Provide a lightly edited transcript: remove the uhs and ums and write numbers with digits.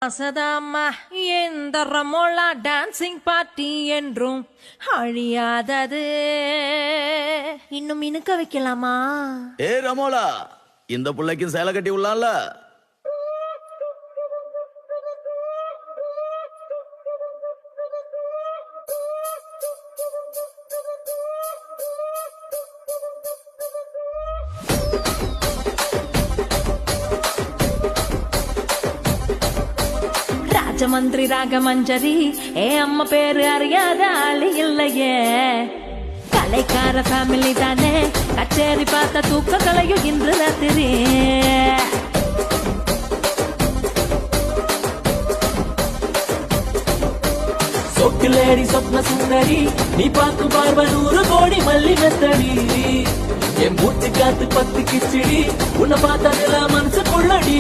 அசதாமா எந்த ரமோலா dancing party என்றும் அழியாதது. இன்னும் இனுக்க வைக்கலாமா? ஏ ரமோலா, இந்த புள்ளைக்கு சேலை கட்டி உள்ளான்ல. ராஜமந்திரி ராகமஞ்சரி ஏ அம்மா பேரு அறியாத ஆளு இல்லையே. கலைக்கார ஃபேமிலி தானே, கச்சேரி பார்த்த தூக்க கலையும் இன்று ராத்திரி. சொக்குலேடி சொப்ன சுந்தரி, நீ பார்க்கும் பார்வை 100 கோடி மல்லி மெத்தடி. என் மூச்சு காத்து 10 கிச்சிடி, உன்னை பார்த்தா மனசுக்குள்ள டி